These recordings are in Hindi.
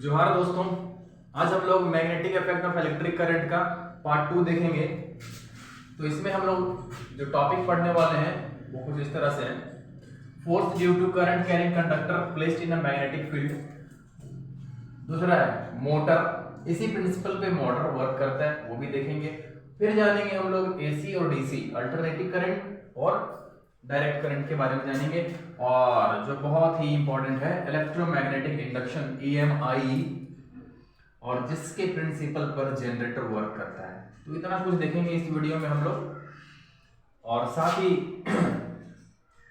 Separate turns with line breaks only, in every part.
जोहार दोस्तों, आज हम लोग magnetic effect of electric current का पार्ट 2 देखेंगे। तो इसमें हम लोग जो टॉपिक पढ़ने वाले हैं वो कुछ इस तरह से है। Force due to current carrying conductor placed in a magnetic field. दूसरा है मोटर, इसी प्रिंसिपल पे मोटर वर्क करता है, वो भी देखेंगे। फिर जानेंगे हम लोग एसी और डीसी अल्टरनेटिंग करंट और डायरेक्ट करंट के बारे में जानेंगे। और जो बहुत ही इंपॉर्टेंट है इलेक्ट्रोमैग्नेटिक इंडक्शन EMI, और जिसके प्रिंसिपल पर जनरेटर वर्क करता है। तो इतना कुछ देखेंगे इस वीडियो में हम लोग। और साथ ही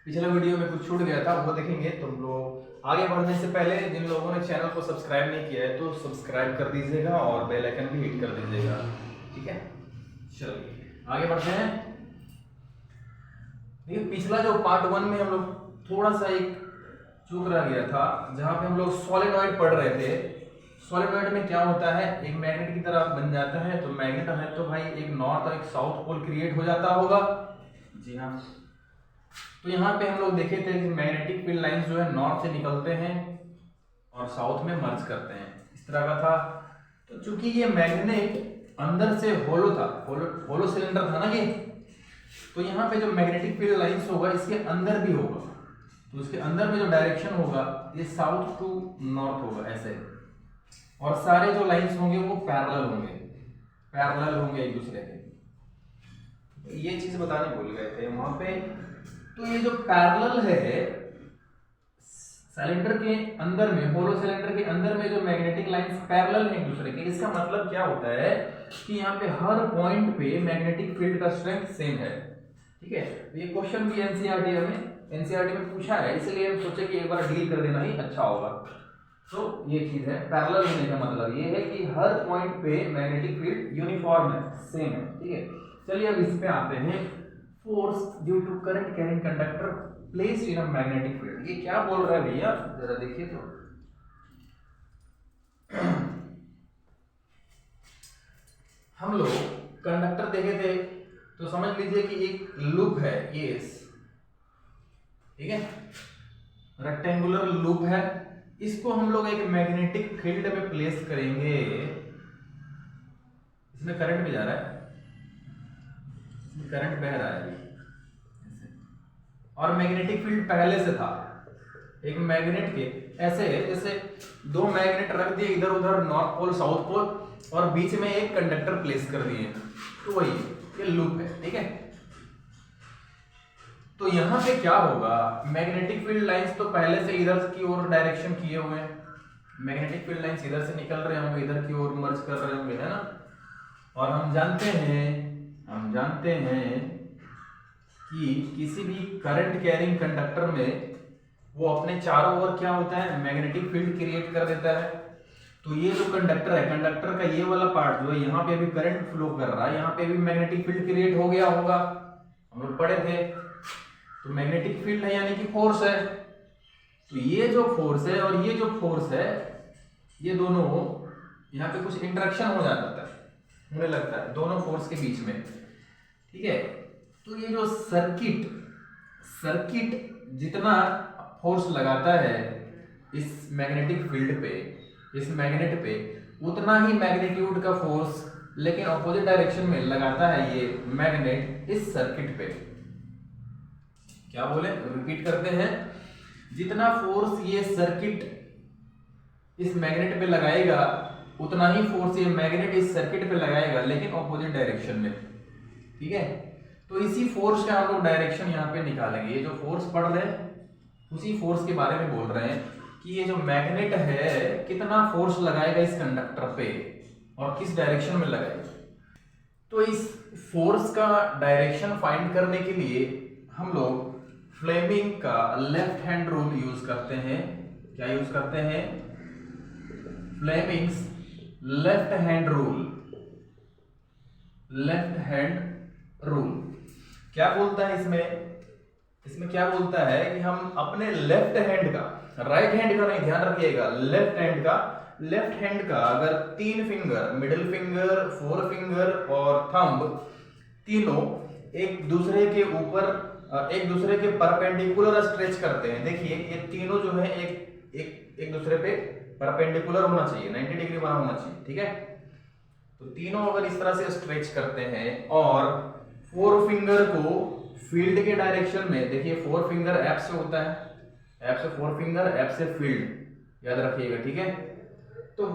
पिछले वीडियो में कुछ छूट गया था वो देखेंगे। तुम लोग आगे बढ़ने से पहले जिन लोगों ने चैनल को सब्सक्राइब नहीं किया है तो सब्सक्राइब कर दीजिएगा और बेल आइकन भी हिट कर दीजिएगा, ठीक है। चलिए आगे बढ़ते हैं। देखिए पिछला जो पार्ट 1 में हम लोग थोड़ा सा एक चूक रह गया था, जहां पे हम लोग सोलेनॉइड पढ़ रहे थे। सोलेनॉइड में क्या होता है, एक मैग्नेट की तरह बन जाता है। तो मैग्नेट है तो भाई एक नॉर्थ और एक साउथ पोल क्रिएट हो जाता होगा। जी हाँ। तो यहाँ पे हम लोग देखे थे कि मैग्नेटिक फील्ड लाइंस जो है नॉर्थ से निकलते हैं और साउथ में मर्ज करते हैं, इस तरह का था। तो चूंकि ये मैग्नेट अंदर से होलो था, होलो सिलेंडर था ना ये, तो यहाँ पे जो मैग्नेटिक फील्ड लाइंस होगा इसके अंदर भी होगा। तो इसके अंदर में जो डायरेक्शन होगा ये साउथ टू नॉर्थ होगा ऐसे। और सारे जो लाइंस होंगे वो पैरेलल होंगे एक दूसरे के। ये चीज बताने भूल गए थे वहां पे। तो ये जो पैरेलल है सिलेंडर के अंदर में, होलो सिलेंडर के अंदर में जो मैग्नेटिक लाइंस पैरेलल हैं एक दूसरे के, इसका मतलब क्या होता है कि यहाँ पे हर पॉइंट पे मैग्नेटिक फील्ड का स्ट्रेंथ सेम है, ठीक है। ये क्वेश्चन भी एनसीईआरटी में पूछा है, इसलिए हम सोचे कि एक बार डील कर देना ही अच्छा होगा। तो ये चीज है, पैरेलल होने का मतलब ये है कि हर पॉइंट पे मैग्नेटिक फील्ड यूनिफॉर्म है, सेम है, ठीक है। चलिए अब इस पे आते हैं। Force due to current carrying conductor placed in a magnetic field. ये क्या बोल रहा है भैया, जरा देखिए तो। हम लोग कंडक्टर देखे थे तो समझ लीजिए कि एक लूप है ये, ठीक है, रेक्टेंगुलर लूप है। इसको हम लोग एक मैग्नेटिक फील्ड में प्लेस करेंगे। इसमें करंट भी जा रहा है, इसमें करंट बह रहा है ऐसे। और मैग्नेटिक फील्ड पहले से था एक मैग्नेट के, ऐसे है जैसे दो मैग्नेट रख दिए इधर उधर, नॉर्थ पोल साउथ पोल, और बीच में एक कंडक्टर प्लेस कर दिए। तो वही ये लूप है, ठीक है। तो यहां पे क्या होगा, मैग्नेटिक फील्ड लाइंस तो पहले से इधर की ओर डायरेक्शन किए हुए हैं। मैग्नेटिक फील्ड लाइंस इधर से निकल रहे होंगे, इधर की ओर मर्ज कर रहे होंगे, है ना। और हम जानते हैं कि किसी भी करंट कैरिंग कंडक्टर में वो अपने चारों ओर क्या होता है, मैग्नेटिक फील्ड क्रिएट कर देता है। तो ये जो कंडक्टर है, कंडक्टर का ये वाला पार्ट जो है, यहाँ पे अभी करंट फ्लो कर रहा है, यहाँ पे भी मैग्नेटिक फील्ड क्रिएट हो गया होगा, हम लोग पढ़े थे। तो मैग्नेटिक फील्ड है यानी कि फोर्स है। तो ये जो फोर्स है और ये जो फोर्स है, ये दोनों यहाँ पे कुछ इंटरेक्शन हो जाता है, मुझे लगता है दोनों फोर्स के बीच में, ठीक है। तो ये जो सर्किट जितना फोर्स लगाता है इस मैग्नेटिक फील्ड पे, इस मैग्नेट पे, उतना ही मैग्नीट्यूड का फोर्स लेकिन ऑपोजिट डायरेक्शन में लगाता है ये मैग्नेट इस सर्किट पे। क्या बोले, रिपीट करते हैं। जितना फोर्स ये सर्किट इस मैग्नेट पे लगाएगा उतना ही फोर्स ये मैग्नेट इस सर्किट पे लगाएगा, लेकिन ऑपोजिट डायरेक्शन में, ठीक है। तो इसी फोर्स का हम लोग डायरेक्शन यहाँ पे निकालेंगे। ये जो फोर्स पढ़ रहे हैं उसी फोर्स के बारे में बोल रहे हैं कि ये जो मैग्नेट है कितना फोर्स लगाएगा इस कंडक्टर पे और किस डायरेक्शन में लगाएगा। तो इस फोर्स का डायरेक्शन फाइंड करने के लिए हम लोग फ्लेमिंग का लेफ्ट हैंड रूल यूज करते हैं। क्या यूज करते हैं, फ्लेमिंग्स लेफ्ट हैंड रूल। क्या बोलता है इसमें क्या बोलता है कि हम अपने लेफ्ट हैंड का, राइट हैंड का नहीं, ध्यान रखिएगा, लेफ्ट हैंड का अगर 3 फिंगर, मिडिल फिंगर, 4 फिंगर और थंब, तीनों एक दूसरे के ऊपर, एक दूसरे के परपेंडिकुलर स्ट्रेच करते हैं। देखिए ये तीनों जो है एक एक दूसरे पे परपेंडिकुलर होना चाहिए, 90 डिग्री बना होना चाहिए, ठीक है। तो तीनों अगर इस तरह से स्ट्रेच करते हैं और फोर फिंगर को फील्ड के डायरेक्शन में, देखिए फोर फिंगर एफ से होता है, एफ से फोर फिंगर, एफ से फील्ड, याद रखिएगा, ठीक है। तो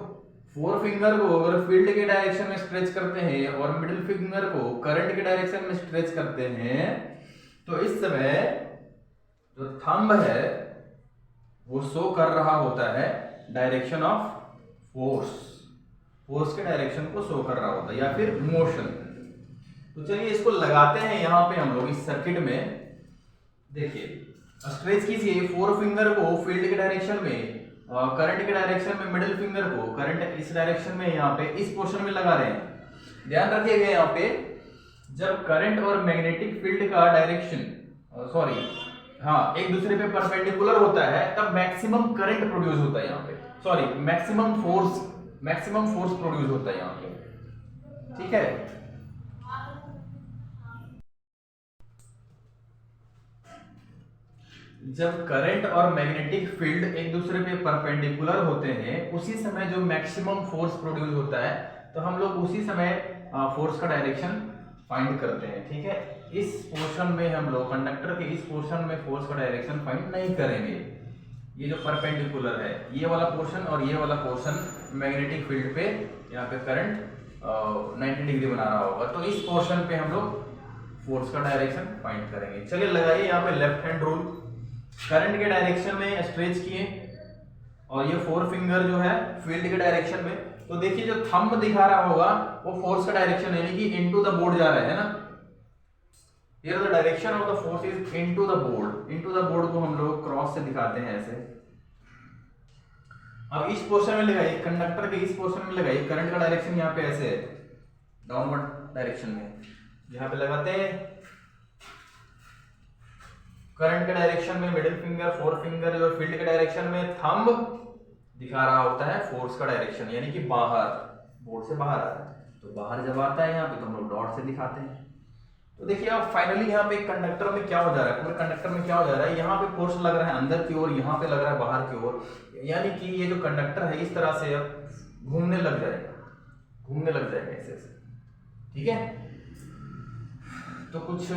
फोर फिंगर को अगर फील्ड के डायरेक्शन में स्ट्रेच करते हैं और मिडिल फिंगर को करंट के डायरेक्शन में स्ट्रेच करते हैं, तो इस समय जो थंब है वो शो कर रहा होता है डायरेक्शन ऑफ फोर्स, फोर्स के डायरेक्शन को शो कर रहा होता है या फिर मोशन। तो चलिए इसको लगाते हैं यहां पे हम लोग इस सर्किट में। देखिए स्ट्रेच कीजिए फोर फिंगर को फील्ड के डायरेक्शन में, करंट के डायरेक्शन में मिडिल फिंगर को करंट इस डायरेक्शन में यहाँ पे इस पोर्शन में लगा रहे हैं। ध्यान रखिएगा यहाँ पे जब करंट और मैग्नेटिक फील्ड का डायरेक्शन एक दूसरे पे परपेंडिकुलर होता है तब मैक्सिमम करंट प्रोड्यूस होता है यहाँ पे, मैक्सिमम फोर्स प्रोड्यूस होता है यहाँ पे, ठीक है। जब करंट और मैग्नेटिक फील्ड एक दूसरे पे परपेंडिकुलर होते हैं उसी समय जो मैक्सिमम फोर्स प्रोड्यूस होता है, तो हम लोग उसी समय फोर्स का डायरेक्शन फाइंड करते हैं, ठीक है। इस पोर्शन में हम लोग कंडक्टर के इस पोर्शन में फोर्स का डायरेक्शन फाइंड नहीं करेंगे। ये जो परपेंडिकुलर है ये वाला पोर्शन और ये वाला पोर्शन मैग्नेटिक फील्ड पे यहाँ पे करंट 90 डिग्री बना रहा होगा, तो इस पोर्शन पे हम लोग फोर्स का डायरेक्शन फाइंड करेंगे। चलिए लगाइए यहाँ पे लेफ्ट हैंड रूल। करंट के डायरेक्शन में स्ट्रेच किए और ये फोर फिंगर जो है फील्ड के डायरेक्शन में, तो देखिए जो थंब दिखा रहा होगा वो फोर्स का डायरेक्शन है, यानी कि इनटू द बोर्ड जा रहा है ना। Here the direction of the force is into the board. Into the board को हम लोग क्रॉस से दिखाते हैं ऐसे। अब इस पोर्शन में लगाइए, कंडक्टर के इस पोर्शन में लगाइए, करंट का डायरेक्शन यहाँ पे ऐसे है, डाउनवर्ड डायरेक्शन में। यहाँ पे लगाते हैं करंट के डायरेक्शन में मिडिल फिंगर, फोर फिंगर जो फील्ड के डायरेक्शन में, थंब दिखा रहा होता है फोर्स का डायरेक्शन, यानी कि बाहर, बोर्ड से बाहर आ रहा है। तो बाहर जब आता है यहाँ पे तो हम लोग डॉट से दिखाते हैं। तो देखिए अब फाइनली यहाँ पे कंडक्टर में क्या हो जा रहा है, पूरे कंडक्टर में क्या हो जा रहा है, यहाँ पे फोर्स लग रहा है अंदर की ओर, यहाँ पे लग रहा है बाहर की ओर, यानी कि ये जो कंडक्टर है इस तरह से अब घूमने लग जाएगा ऐसे, ठीक है। तो कुछ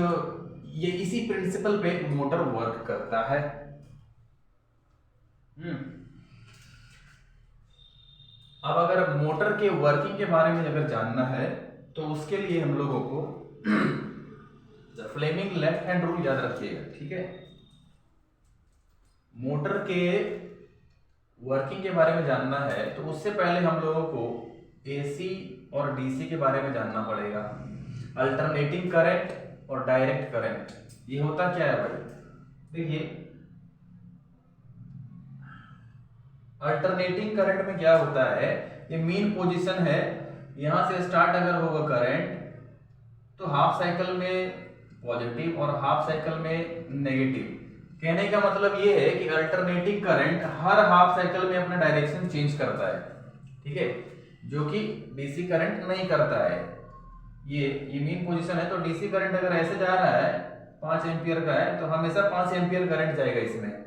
ये इसी प्रिंसिपल पे मोटर वर्क करता है। अब अगर मोटर के वर्किंग के बारे में अगर जानना है तो उसके लिए हम लोगों को फ्लेमिंग लेफ्ट हैंड रूल याद रखिएगा, ठीक है। मोटर के वर्किंग के बारे में जानना है तो उससे पहले हम लोगों को एसी और डीसी के बारे में जानना पड़ेगा। अल्टरनेटिंग करंट और डायरेक्ट करंट, ये होता क्या है भाई, देखिए अल्टरनेटिंग करंट में क्या होता है, ये मेन पोजीशन है, यहां से स्टार्ट अगर होगा करंट तो हाफ साइकिल में पॉजिटिव और हाफ साइकिल में नेगेटिव। कहने का मतलब ये है कि अल्टरनेटिंग करंट हर हाफ साइकिल में अपना डायरेक्शन चेंज करता है, ठीक है, जो कि डीसी करंट नहीं करता है। ये मेन पोजीशन है, तो डीसी करंट अगर ऐसे जा रहा है 5 एम्पियर का है तो हमेशा 5 एम्पियर करंट जाएगा इसमें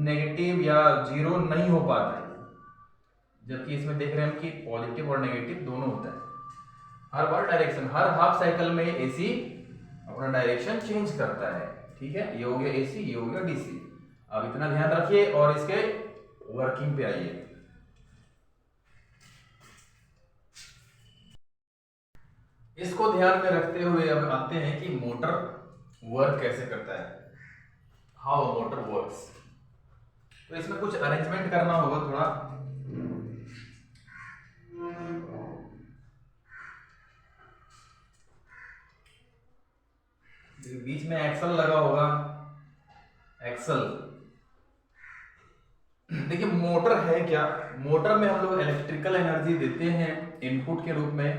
नेगेटिव या जीरो नहीं हो पाता है, जबकि इसमें देख रहे हैं हम कि पॉजिटिव और नेगेटिव दोनों होता है। हर बार डायरेक्शन, हर हाफ साइकिल में एसी अपना डायरेक्शन चेंज करता है, ठीक है। ये हो गया एसी, ये हो गया डीसी। अब इतना ध्यान रखिए और इसके वर्किंग पे आइए। इसको ध्यान में रखते हुए अब आते हैं कि मोटर वर्क कैसे करता है, हाउ मोटर वर्क्स। तो इसमें कुछ अरेंजमेंट करना होगा थोड़ा। बीच में एक्सल लगा होगा, एक्सल। देखिए मोटर है क्या, मोटर में हम लोग इलेक्ट्रिकल एनर्जी देते हैं इनपुट के रूप में,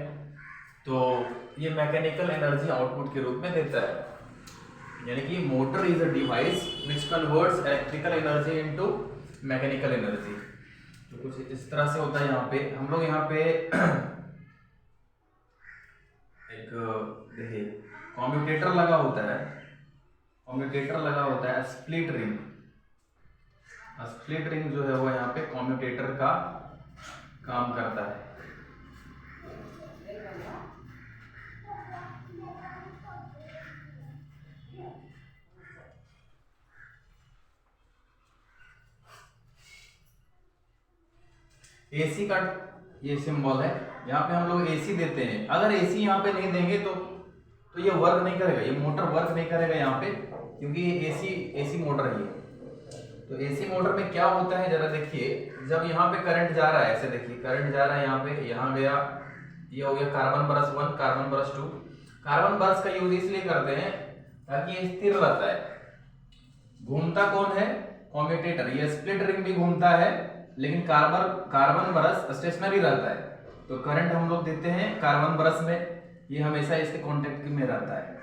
तो ये मैकेनिकल एनर्जी आउटपुट के रूप में देता है, यानी कि motor is a device which converts electrical energy into mechanical energy. तो कुछ इस तरह से होता है। यहाँ पे हम लोग यहाँ पे एक देखिए कम्यूटेटर लगा होता है, कम्यूटेटर लगा होता है, स्प्लिट रिंग, स्प्लिट रिंग जो है वो यहाँ पे कम्यूटेटर का काम करता है। एसी का ये सिंबल है, यहाँ पे हम लोग एसी देते हैं। अगर एसी यहाँ पे नहीं देंगे तो ये वर्क नहीं करेगा, ये मोटर वर्क नहीं करेगा यहाँ पे, क्योंकि ये एसी मोटर है ये। तो एसी मोटर में क्या होता है जरा देखिए, जब यहाँ पे करंट जा रहा है, ऐसे देखिए करंट जा रहा है यहाँ पे, यहाँ गया, ये हो गया carbon brush 1, carbon brush 2। Carbon brush का यूज इसलिए करते हैं ताकि ये स्थिर रहता है। घूमता कौन है? कम्यूटेटर। ये स्प्लिट रिंग भी घूमता है, लेकिन कार्बन ब्रश स्टेशनरी रहता है। तो करंट हम लोग देते हैं कार्बन ब्रश में, ये हमेशा इसके कांटेक्ट में रहता है,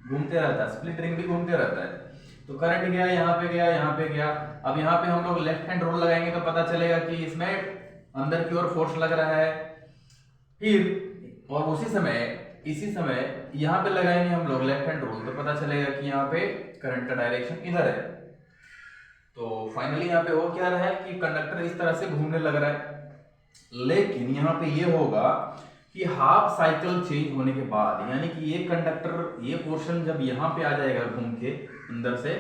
घूमते रहता है, स्प्लिट रिंग भी घूमते रहता है। तो करंट गया, यहाँ पे गया, यहाँ पे गया। अब यहाँ पे हम लोग लेफ्ट हैंड रूल लगाएंगे तो पता चलेगा कि इसमें अंदर की ओर फोर्स लग रहा है। फिर और इसी समय यहाँ पे लगाएंगे हम लोग लेफ्ट हैंड रूल, तो पता चलेगा कि यहाँ पे करंट का डायरेक्शन इधर है। तो फाइनली यहाँ पे हो क्या रहा है कि कंडक्टर इस तरह से घूमने लग रहा है। लेकिन यहाँ पे ये होगा कि हाफ साइकिल चेंज होने के बाद, यानी कि ये कंडक्टर, ये पोर्शन जब यहाँ पे आ जाएगा घूम के अंदर से,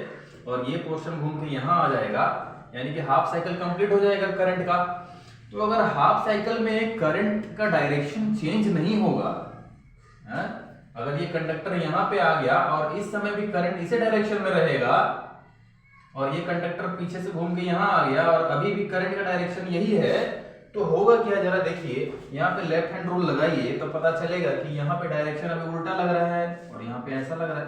और ये पोर्शन घूम के यहाँ आ जाएगा, यानी कि हाफ साइकिल कंप्लीट हो जाएगा करंट का। तो अगर हाफ साइकिल में करंट का डायरेक्शन चेंज नहीं होगा, अगर ये कंडक्टर यहाँ पे आ गया और इस समय भी करंट इसी डायरेक्शन में रहेगा, और ये कंडक्टर पीछे से घूम के यहाँ आ गया और अभी भी करंट का डायरेक्शन यही है, तो होगा क्या जरा देखिए, यहाँ पे लेफ्ट हैंड रूल लगाइए तो पता चलेगा कि यहाँ पे डायरेक्शन अभी उल्टा लग रहा है और यहाँ पे ऐसा लग रहा है।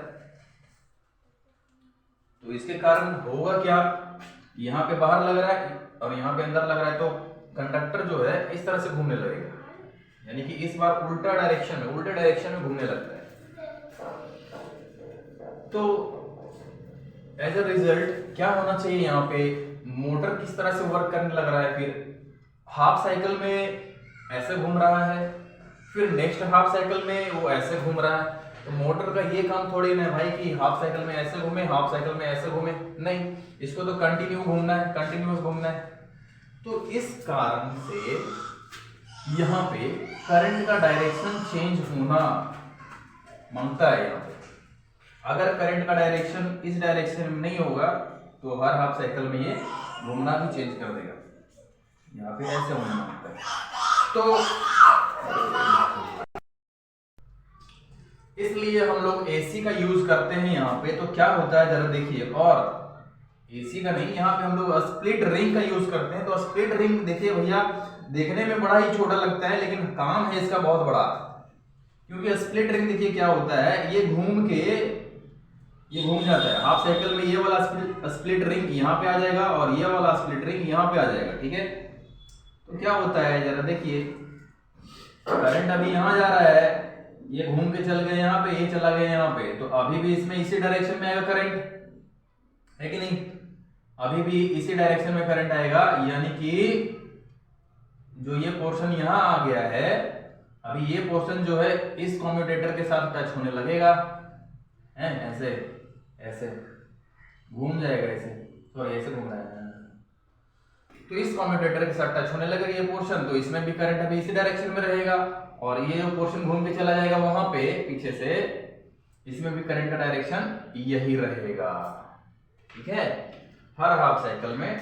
तो इसके कारण होगा क्या, यहाँ पे बाहर लग रहा है और यहाँ पे अंदर लग रहा है, तो कंडक्टर जो है इस तरह से घूमने लगेगा, यानी कि इस बार उल्टे डायरेक्शन में घूमने लगता है। तो एज अ रिजल्ट क्या होना चाहिए, यहाँ पे मोटर किस तरह से वर्क करने लग रहा है, फिर हाफ साइकिल में ऐसे घूम रहा है, फिर नेक्स्ट हाफ साइकिल में वो ऐसे घूम रहा है। तो मोटर का ये काम थोड़ी ना भाई कि हाफ साइकिल में ऐसे घूमे, हाफ साइकिल में ऐसे घूमे, नहीं, इसको तो कंटिन्यू घूमना है, कंटिन्यूअस घूमना है। तो इस कारण से यहाँ पे करंट का डायरेक्शन चेंज होना मांगता है। यहाँ पे अगर करंट का डायरेक्शन इस डायरेक्शन में नहीं होगा तो हर हाफ साइकिल में ये घूमना भी चेंज कर देगा, यहाँ पे ऐसे होना मांगता है। तो इसलिए हम लोग एसी का यूज करते हैं यहाँ पे। तो क्या होता है जरा देखिए, और एसी का नहीं, यहाँ पे हम लोग स्प्लिट रिंग का यूज करते हैं। तो स्प्लिट रिंग देखिए भैया, देखने में बड़ा ही छोटा लगता है, लेकिन काम है इसका बहुत बड़ा। क्योंकि स्प्लिट रिंग देखिए क्या होता है, ये घूम जाता है हाफ साइकिल में, ये वाला स्प्लिट रिंग यहाँ पे आ जाएगा और ये वाला स्प्लिट रिंग यहाँ पे आ जाएगा, ठीक है। तो क्या होता है जरा देखिए, करंट अभी यहाँ जा रहा है, ये घूम के चल गए यहाँ पे, ये चला गया यहाँ पे, तो अभी भी इसमें इसी डायरेक्शन में आएगा करंट, है कि नहीं? अभी भी इसी डायरेक्शन में करंट आएगा, यानी कि जो ये पोर्शन यहाँ आ गया है, अभी ये पोर्शन जो है इस कम्यूटेटर के साथ टच होने लगेगा, है ऐसे ऐसे घूम जाएगा, ऐसे सॉरी ऐसे घूम रहा है, तो इस कम्यूटेटर के साथ टच होने लगेगा ये पोर्शन, तो इसमें भी करंट अभी इसी डायरेक्शन में रहेगा, और ये जो पोर्शन घूम के चला जाएगा वहां पे पीछे से, इसमें भी करंट का डायरेक्शन यही रहेगा, ठीक है। हर हाफ साइकिल में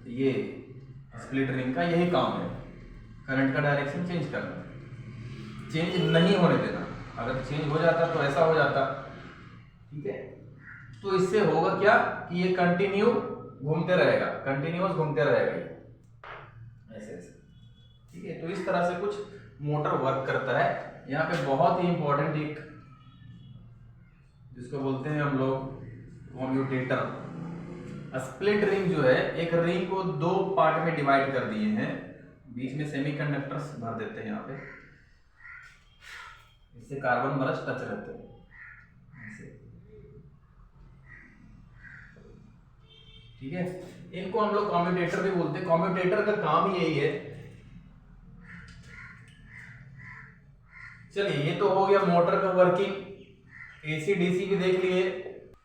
ये स्प्लिट रिंग का यही काम है, करंट का डायरेक्शन चेंज करना, चेंज नहीं होने देना। अगर चेंज हो जाता तो ऐसा हो जाता, ठीक है। तो इससे होगा क्या कि ये कंटिन्यू घूमते रहेगा, कंटिन्यूअस घूमते रहेगा ऐसे ऐसे, ठीक है। तो इस तरह से कुछ मोटर वर्क करता है। यहाँ पे बहुत ही इंपॉर्टेंट एक जिसको बोलते हैं हम लोग कम्यूटेटर। स्प्लिट रिंग जो है, एक रिंग को दो पार्ट में डिवाइड कर दिए हैं, बीच में सेमीकंडक्टर्स भर देते हैं यहाँ पे, इससे कार्बन ब्रश टच रहते हैं ऐसे, ठीक है। इनको हम लोग कम्यूटेटर भी बोलते हैं। कम्यूटेटर का काम यही है। चलिए, ये तो हो गया मोटर का वर्किंग, एसी डीसी भी देख लिए।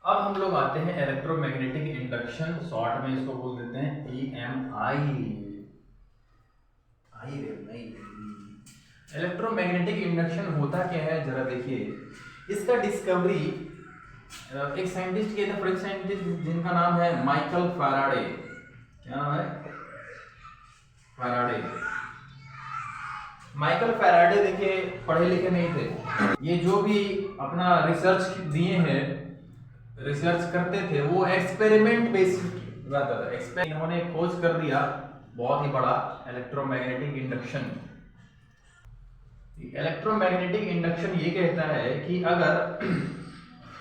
अब हम लोग आते हैं इलेक्ट्रोमैग्नेटिक इंडक्शन, शॉर्ट में इसको बोल देते हैं EMI। इलेक्ट्रोमैग्नेटिक इंडक्शन होता क्या है जरा देखिए। इसका डिस्कवरी एक साइंटिस्ट किए थे, फ्रेंच साइंटिस्ट जिनका नाम है माइकल फैराडे। क्या नाम है? फैराडे। माइकल फैराडे देखिए पढ़े लिखे नहीं थे, ये जो भी अपना रिसर्च दिए हैं, रिसर्च करते थे वो एक्सपेरिमेंट बेस्ड रहता था। इन्होंने खोज कर दिया बहुत ही बड़ा इलेक्ट्रोमैग्नेटिक इंडक्शन। इलेक्ट्रोमैग्नेटिक इंडक्शन ये कहता है कि अगर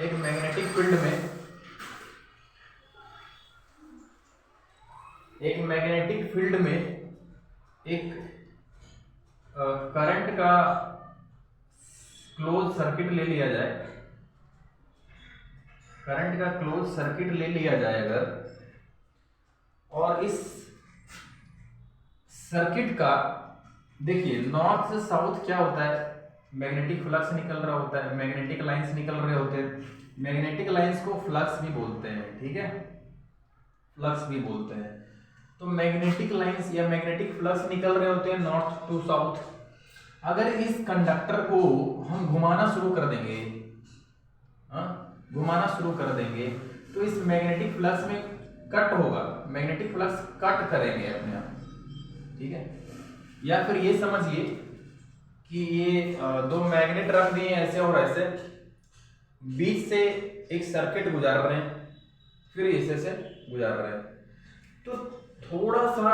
एक मैग्नेटिक फील्ड में एक करंट का क्लोज सर्किट ले लिया जाए, अगर, और इस सर्किट का देखिए नॉर्थ से साउथ क्या होता है, मैग्नेटिक फ्लक्स निकल रहा होता है, मैग्नेटिक लाइंस निकल रहे होते हैं। मैग्नेटिक लाइंस को फ्लक्स भी बोलते हैं, ठीक है, फ्लक्स भी बोलते हैं। तो मैग्नेटिक लाइंस या मैग्नेटिक फ्लक्स निकल रहे होते हैं नॉर्थ टू साउथ। अगर इस कंडक्टर को हम घुमाना शुरू कर देंगे, तो इस मैग्नेटिक फ्लक्स में कट होगा, मैग्नेटिक फ्लक्स कट करेंगे अपने आप, ठीक है। या फिर ये समझिए कि ये दो मैग्नेट रख दिए ऐसे और ऐसे, बीच से एक सर्किट गुजार रहे हैं, फिर ऐसे से गुजार रहे हैं। तो थोड़ा सा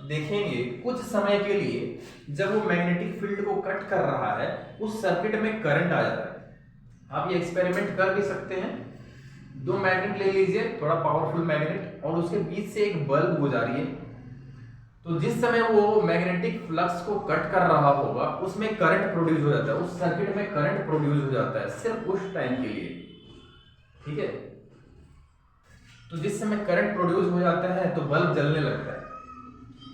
देखेंगे कुछ समय के लिए, जब वो मैग्नेटिक फील्ड को कट कर रहा है उस सर्किट में करंट आ जाता है। आप ये एक्सपेरिमेंट कर भी सकते हैं। दो मैग्नेट ले लीजिए, थोड़ा पावरफुल मैग्नेट, और उसके बीच से एक बल्ब गुजारिए। तो जिस समय वो मैग्नेटिक फ्लक्स को कट कर रहा होगा उसमें करंट प्रोड्यूस हो जाता है, उस सर्किट में करंट प्रोड्यूस हो जाता है सिर्फ उस टाइम के लिए, ठीक है। तो जिस समय करंट प्रोड्यूस हो जाता है तो बल्ब जलने लगता है,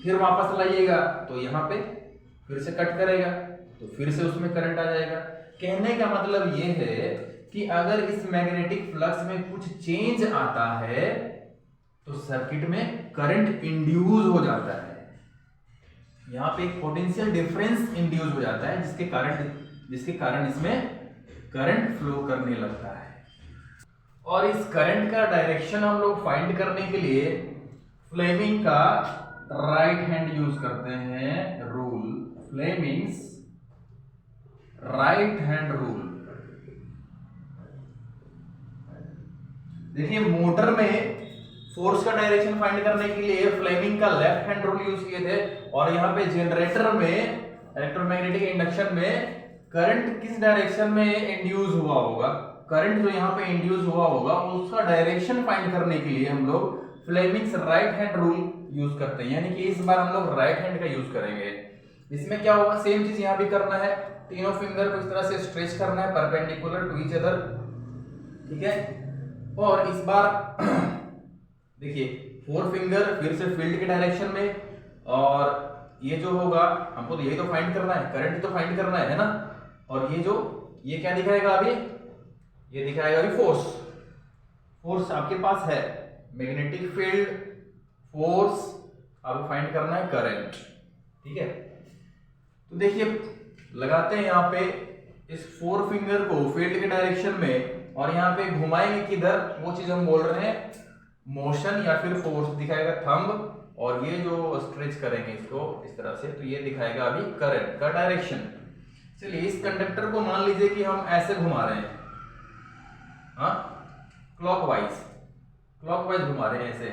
फिर वापस लाइएगा तो यहाँ पे फिर से कट करेगा तो फिर से उसमें करंट आ जाएगा। कहने का मतलब ये है कि अगर इस मैग्नेटिक फ्लक्स में कुछ चेंज आता है तो सर्किट में करंट इंड्यूस हो जाता है, यहाँ पे एक पोटेंशियल डिफरेंस इंड्यूस हो जाता है जिसके कारण इसमें करंट फ्लो करने लगता है। और इस करंट का डायरेक्शन हम लोग फाइंड करने के लिए फ्लेमिंग का राइट हैंड यूज करते हैं rule, Fleming's right hand rule. देखिए मोटर में फोर्स का डायरेक्शन फाइंड करने के लिए फ्लेमिंग का लेफ्ट हैंड रूल यूज किए थे, और यहाँ पे जनरेटर में इलेक्ट्रोमैग्नेटिक इंडक्शन में करंट किस डायरेक्शन में इंड्यूस हुआ होगा, करंट जो यहाँ पे इंड्यूस हुआ होगा उसका डायरेक्शन फाइंड करने के लिए हम लोग Fleming's right hand rule use करते हैं। यानी कि इस बार हम लोग राइट हैंड का यूज करेंगे। इसमें क्या होगा, सेम चीज यहाँ भी करना है, तीनों फिंगर को इस तरह से स्ट्रेच करना है परपेंडिकुलर टू ईच अदर, ठीक है। और इस बार देखिए फोर फिंगर फिर से फील्ड के डायरेक्शन में, और ये जो होगा हमको तो यही तो फाइंड करना है, करंट तो फाइंड करना है ना। और ये क्या दिखाएगा अभी, ये दिखाएगा अभी फोर्स आपके पास है, मैग्नेटिक फील्ड, फोर्स, आपको फाइंड करना है करंट, ठीक है। तो देखिए लगाते हैं यहाँ पे इस फोर फिंगर को फील्ड के डायरेक्शन में, और यहाँ पे घुमाएंगे किधर, वो चीज हम बोल रहे हैं मोशन या फिर फोर्स दिखाएगा थंब, और ये जो स्ट्रेच करेंगे इसको इस तरह से तो ये दिखाएगा अभी करंट का डायरेक्शन। चलिए इस कंडक्टर को मान लीजिए कि हम ऐसे घुमा रहे हैं, हाँ क्लॉकवाइज घुमा रहे हैं, ऐसे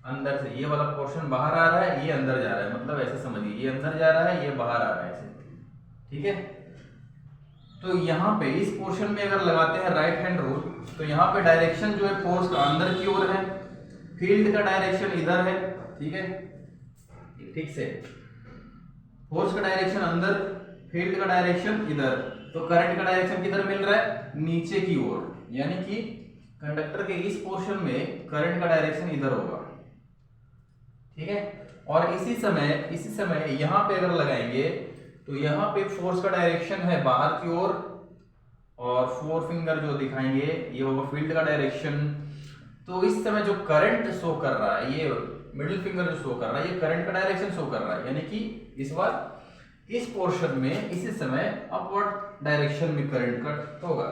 अंदर से ये वाला पोर्शन बाहर आ रहा है, ये अंदर जा रहा है, मतलब ऐसे समझिए ये अंदर जा रहा है, ये बाहर आ रहा है ऐसे, ठीक है। तो यहाँ पे इस पोर्शन में अगर लगाते हैं राइट हैंड रूल, तो यहाँ पे डायरेक्शन जो है फोर्स का अंदर की ओर है, फील्ड का डायरेक्शन इधर है, ठीक है, ठीक से फोर्स का डायरेक्शन अंदर, फील्ड का डायरेक्शन इधर, तो करंट का डायरेक्शन किधर मिल रहा है, नीचे की ओर, यानी कि कंडक्टर के इस पोर्शन में करंट का डायरेक्शन इधर होगा, ठीक है। और इसी समय यहाँ पे अगर लगाएंगे तो यहाँ पे फोर्स का डायरेक्शन है बाहर की ओर, और 4 फिंगर जो दिखाएंगे ये होगा फील्ड का डायरेक्शन। तो इस समय जो करंट शो कर रहा है, ये मिडिल फिंगर जो शो कर रहा है, ये करंट का डायरेक्शन शो कर रहा है, यानी कि इस बार इस पोर्शन में इसी समय अपवर्ड डायरेक्शन में करंट का होगा,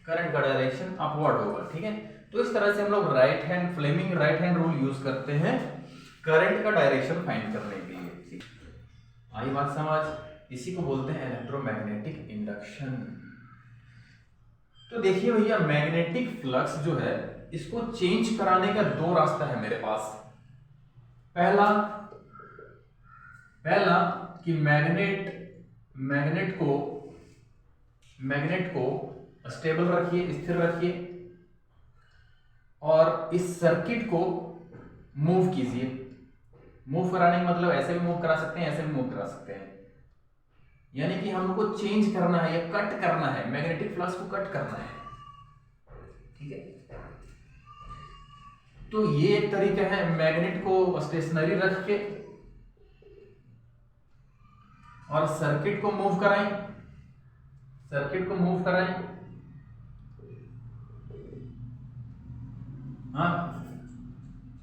करंट का डायरेक्शन अपवर्ड होगा। ठीक है, तो इस तरह से हम लोग right hand Fleming right hand rule use करते हैं करंट का डायरेक्शन फाइंड करने के लिए। आई बात समझ? इसी को बोलते हैं इलेक्ट्रोमैग्नेटिक इंडक्शन। तो देखिए भैया, मैग्नेटिक फ्लक्स जो है इसको चेंज कराने का 2 रास्ता है मेरे पास। पहला कि मैग्नेट को स्टेबल रखिए, स्थिर रखिए, और इस सर्किट को मूव कीजिए। मूव कराने का मतलब ऐसे भी मूव करा सकते हैं, ऐसे भी मूव करा सकते हैं, यानी कि हमको चेंज करना है या कट करना है, मैग्नेटिक फ्लक्स को कट करना है। ठीक है, तो ये एक तरीका है, मैग्नेट को स्टेशनरी रख के और सर्किट को मूव कराएं, हाँ,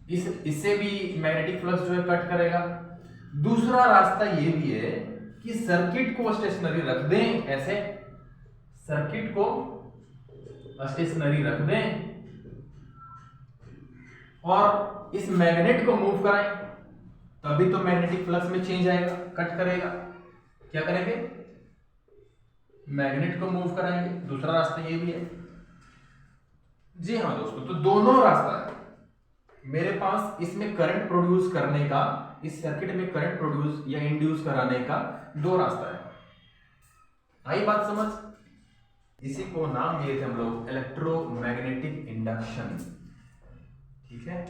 इससे भी मैग्नेटिक फ्लक्स जो है कट करेगा। दूसरा रास्ता ये भी है कि सर्किट को स्टेशनरी रख दें, ऐसे सर्किट को स्टेशनरी रख दें और इस मैग्नेट को मूव कराएं, तभी तो मैग्नेटिक फ्लक्स में चेंज आएगा, कट करेगा। क्या करेंगे? मैग्नेट को मूव कराएंगे। दूसरा रास्ता ये भी है। जी हाँ दोस्तों, तो दोनों रास्ता है मेरे पास इसमें करंट प्रोड्यूस करने का, इस सर्किट में करंट प्रोड्यूस या इंड्यूस कराने का 2 रास्ता है। आई बात समझ? इसी को नाम दिए थे हम लोग इलेक्ट्रोमैग्नेटिक इंडक्शन। ठीक है,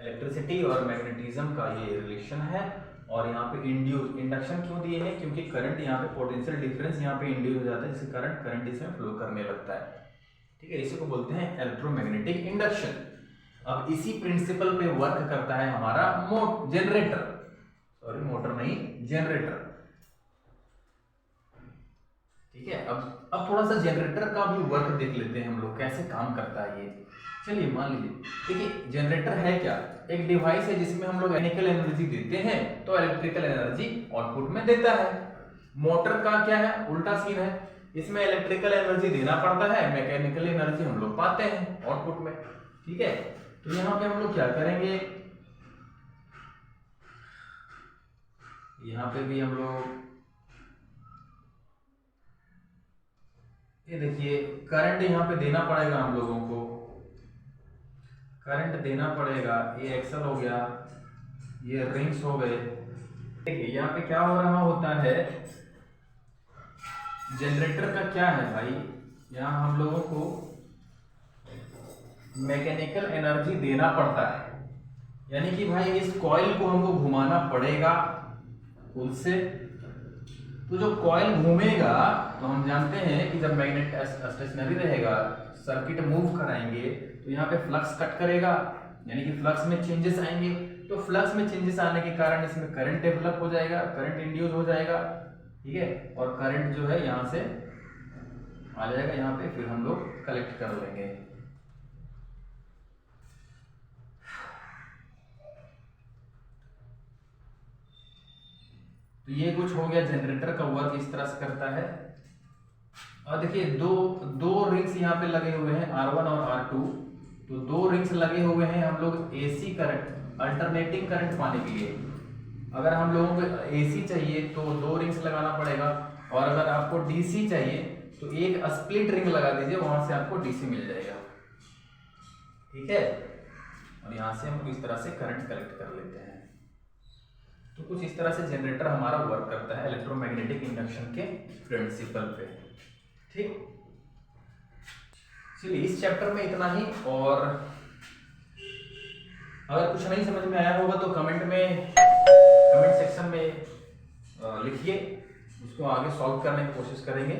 इलेक्ट्रिसिटी और मैग्नेटिज्म का ये रिलेशन है। और यहाँ पे इंड्यूस इंडक्शन क्यों दिए हैं? क्योंकि करंट यहाँ पे पोटेंशियल डिफरेंस यहाँ पे इंड्यूस हो जाता है, जिससे करंट इसमें फ्लो करने लगता है। ठीक है, इसी को बोलते हैं इलेक्ट्रोमैग्नेटिक इंडक्शन। अब इसी प्रिंसिपल पे वर्क करता है हमारा जनरेटर, सॉरी मोटर नहीं, जनरेटर। ठीक है, अब थोड़ा सा जनरेटर का भी वर्क देख लेते हैं हम लोग, कैसे काम करता है ये। चलिए मान लीजिए, देखिए जनरेटर है क्या? एक डिवाइस है जिसमें हम लोग मैकेनिकल एनर्जी देते हैं तो इलेक्ट्रिकल एनर्जी आउटपुट में देता है। मोटर का क्या है? उल्टा सीन है, इसमें इलेक्ट्रिकल एनर्जी देना पड़ता है, मैकेनिकल एनर्जी हम लोग पाते हैं आउटपुट में। ठीक है, तो यहाँ पे हम लोग क्या करेंगे, यहाँ पे भी हम लोग ये देखिए करंट यहाँ पे देना पड़ेगा, हम लोगों को करंट देना पड़ेगा। ये एक्सल हो गया, ये रिंग्स हो गए। देखिए यहाँ पे क्या हो रहा होता है, जनरेटर का क्या है भाई, यहाँ हम लोगों को मैकेनिकल एनर्जी देना पड़ता है, यानी कि भाई इस कॉइल को हमको घुमाना पड़ेगा खुद से। तो जो कॉइल घूमेगा, तो हम जानते हैं कि जब मैग्नेट स्टेशनरी रहेगा, सर्किट मूव कराएंगे तो यहाँ पे फ्लक्स कट करेगा, यानी कि फ्लक्स में चेंजेस आएंगे। तो फ्लक्स में चेंजेस आने के कारण इसमें करंट डेवलप हो जाएगा, करंट इंड्यूस हो जाएगा। ठीक है, और करंट जो है यहाँ से आ जाएगा यहाँ पे, फिर हम लोग कलेक्ट कर लेंगे। तो ये कुछ हो गया, जनरेटर का वर्क इस तरह से करता है। और देखिए दो रिंग्स यहाँ पे लगे हुए हैं, R1 और R2। तो 2 रिंग्स लगे हुए हैं हम लोग AC करंट, अल्टरनेटिंग करंट पाने के लिए। अगर हम लोगों को AC चाहिए तो 2 रिंग्स लगाना पड़ेगा, और अगर आपको DC चाहिए तो एक स्प्लिट रिंग लगा दीजिए, वहां से आपको DC मिल जाएगा। ठीक है, और यहाँ से हम इस तरह से करंट कलेक्ट कर लेते हैं। तो कुछ इस तरह से जनरेटर हमारा वर्क करता है इलेक्ट्रोमैग्नेटिक इंडक्शन के प्रिंसिपल पे। ठीक, चलिए इस चैप्टर में इतना ही। और अगर कुछ नहीं समझ में आया होगा तो कमेंट सेक्शन में लिखिए, उसको आगे सॉल्व करने की कोशिश करेंगे।